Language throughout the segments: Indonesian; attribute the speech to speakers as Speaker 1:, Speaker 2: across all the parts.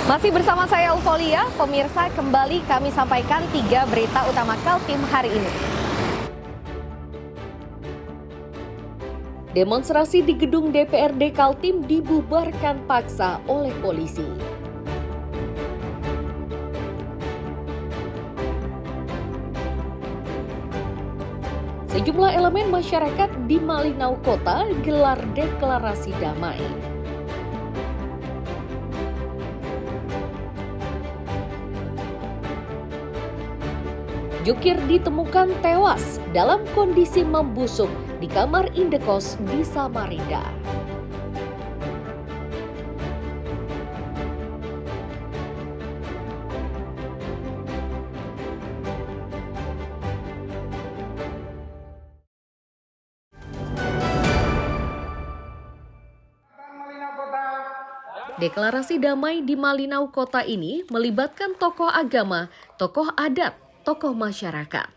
Speaker 1: Masih bersama saya Eufolia, pemirsa kembali kami sampaikan 3 berita utama Kaltim hari ini. Demonstrasi di gedung DPRD Kaltim dibubarkan paksa oleh polisi. Sejumlah elemen masyarakat di Malinau Kota gelar deklarasi damai. Jukir ditemukan tewas dalam kondisi membusuk di kamar indekos di Samarinda. Deklarasi damai di Malinau Kota ini melibatkan tokoh agama, tokoh adat, tokoh masyarakat.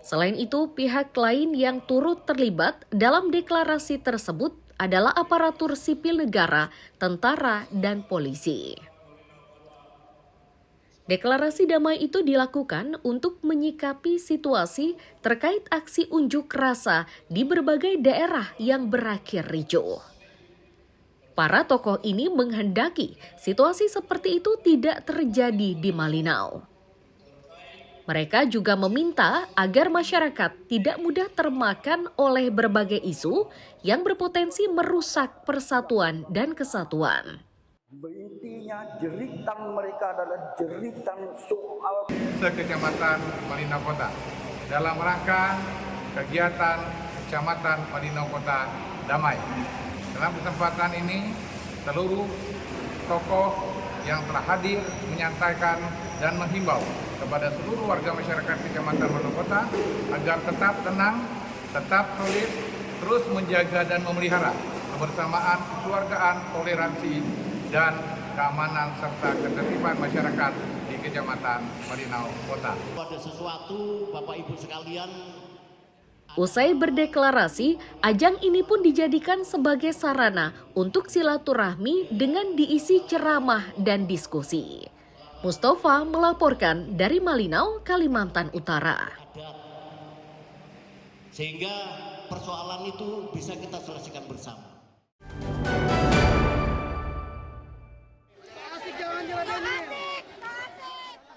Speaker 1: Selain itu, pihak lain yang turut terlibat dalam deklarasi tersebut adalah aparatur sipil negara, tentara, dan polisi. Deklarasi damai itu dilakukan untuk menyikapi situasi terkait aksi unjuk rasa di berbagai daerah yang berakhir ricuh. Para tokoh ini menghendaki situasi seperti itu tidak terjadi di Malinau. Mereka juga meminta agar masyarakat tidak mudah termakan oleh berbagai isu yang berpotensi merusak persatuan dan kesatuan.
Speaker 2: Intinya jeritan mereka adalah jeritan soal
Speaker 3: Sekecamatan Malinau Kota dalam rangka kegiatan Kecamatan Malinau Kota Damai. Dalam kesempatan ini, seluruh tokoh yang telah hadir menyampaikan dan menghimbau kepada seluruh warga masyarakat Kecamatan Malinau Kota agar tetap tenang, tetap solid, terus menjaga dan memelihara kebersamaan, kekeluargaan, toleransi, dan keamanan serta ketertiban masyarakat di Kecamatan Malinau Kota.
Speaker 4: Ada sesuatu, Bapak Ibu sekalian.
Speaker 1: Usai berdeklarasi, ajang ini pun dijadikan sebagai sarana untuk silaturahmi dengan diisi ceramah dan diskusi. Mustafa melaporkan dari Malinau, Kalimantan Utara.
Speaker 4: Sehingga persoalan itu bisa kita selesaikan bersama.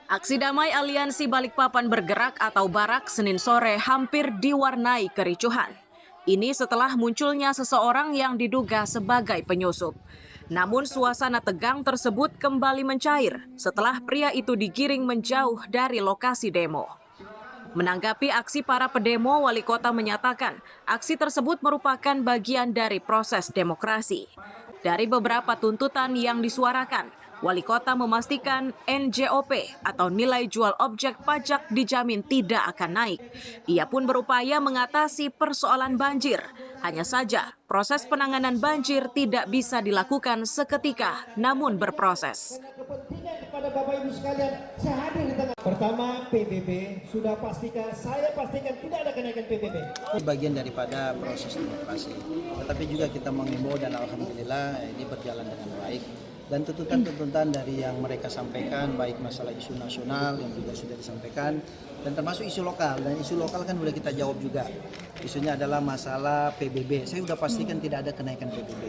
Speaker 5: Aksi damai Aliansi Balikpapan Bergerak atau Barak Senin sore hampir diwarnai kericuhan. Ini setelah munculnya seseorang yang diduga sebagai penyusup. Namun suasana tegang tersebut kembali mencair setelah pria itu digiring menjauh dari lokasi demo. Menanggapi aksi para pedemo, Wali Kota menyatakan aksi tersebut merupakan bagian dari proses demokrasi. Dari beberapa tuntutan yang disuarakan, Wali Kota memastikan NJOP atau nilai jual objek pajak dijamin tidak akan naik. Ia pun berupaya mengatasi persoalan banjir. Hanya saja, proses penanganan banjir tidak bisa dilakukan seketika, namun berproses.
Speaker 6: Kepentingan kepada Bapak Ibu sekalian, saya hadir di tengah. Pertama, PBB sudah pastikan, saya pastikan tidak ada kenaikan PBB.
Speaker 7: Bagian daripada proses demokrasi. Tetapi juga kita mengimbau dan alhamdulillah ini berjalan dengan baik. Dan tuntutan-tuntutan dari yang mereka sampaikan, baik masalah isu nasional yang juga sudah disampaikan, dan termasuk isu lokal. Dan isu lokal kan sudah kita jawab juga. Isunya adalah masalah PBB. Saya sudah pastikan tidak ada kenaikan PBB.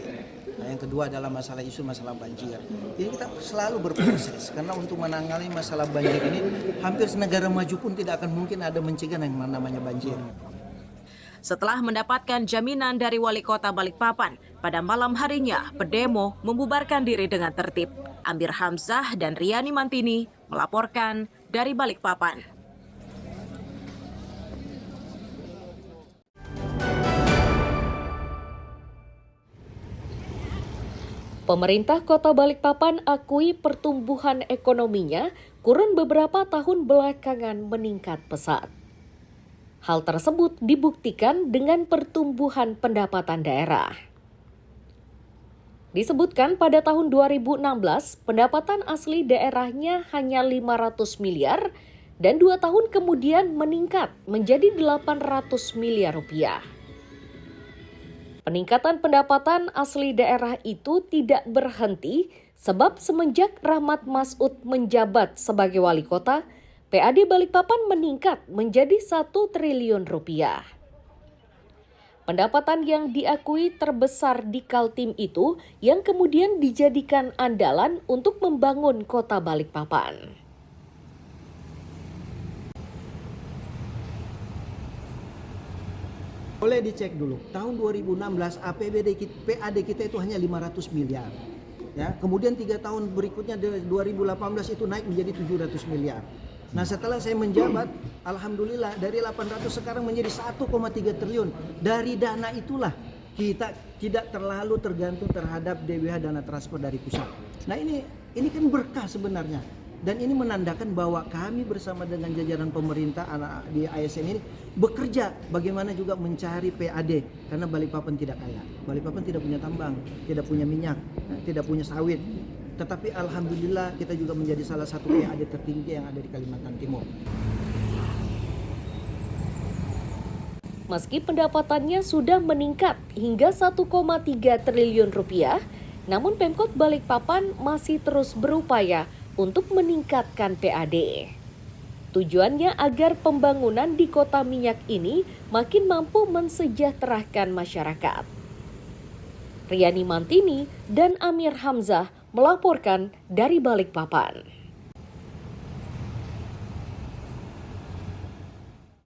Speaker 7: Nah, yang kedua adalah masalah banjir. Jadi kita selalu berproses, karena untuk menangani masalah banjir ini, hampir negara maju pun tidak akan mungkin ada mencegah yang namanya banjir.
Speaker 5: Setelah mendapatkan jaminan dari Wali Kota Balikpapan, pada malam harinya pedemo membubarkan diri dengan tertib. Amir Hamzah dan Riani Mantini melaporkan dari Balikpapan.
Speaker 1: Pemerintah Kota Balikpapan akui pertumbuhan ekonominya kurun beberapa tahun belakangan meningkat pesat. Hal tersebut dibuktikan dengan pertumbuhan pendapatan daerah. Disebutkan pada tahun 2016, pendapatan asli daerahnya hanya 500 miliar dan 2 tahun kemudian meningkat menjadi 800 miliar rupiah. Peningkatan pendapatan asli daerah itu tidak berhenti Sebab semenjak Rahmat Masud menjabat sebagai wali kota, PAD Balikpapan meningkat menjadi 1 triliun rupiah. Pendapatan yang diakui terbesar di Kaltim itu yang kemudian dijadikan andalan untuk membangun kota Balikpapan.
Speaker 7: Boleh dicek dulu, tahun 2016 PAD kita itu hanya 500 miliar. Ya, kemudian 3 tahun berikutnya 2018 itu naik menjadi 700 miliar. Nah, setelah saya menjabat, alhamdulillah dari 800 sekarang menjadi 1,3 triliun. Dari dana itulah kita tidak terlalu tergantung terhadap DBH dana transfer dari pusat. Nah, ini kan berkah sebenarnya. Dan ini menandakan bahwa kami bersama dengan jajaran pemerintah di ASN ini bekerja bagaimana juga mencari PAD, karena Balikpapan tidak kaya. Balikpapan tidak punya tambang, tidak punya minyak, tidak punya sawit. Tetapi alhamdulillah kita juga menjadi salah satu PAD tertinggi yang ada di Kalimantan Timur.
Speaker 1: Meski pendapatannya sudah meningkat hingga 1,3 triliun rupiah, namun Pemkot Balikpapan masih terus berupaya untuk meningkatkan PAD. Tujuannya agar pembangunan di kota minyak ini makin mampu mensejahterakan masyarakat. Riani Mantini dan Amir Hamzah melaporkan dari Balikpapan.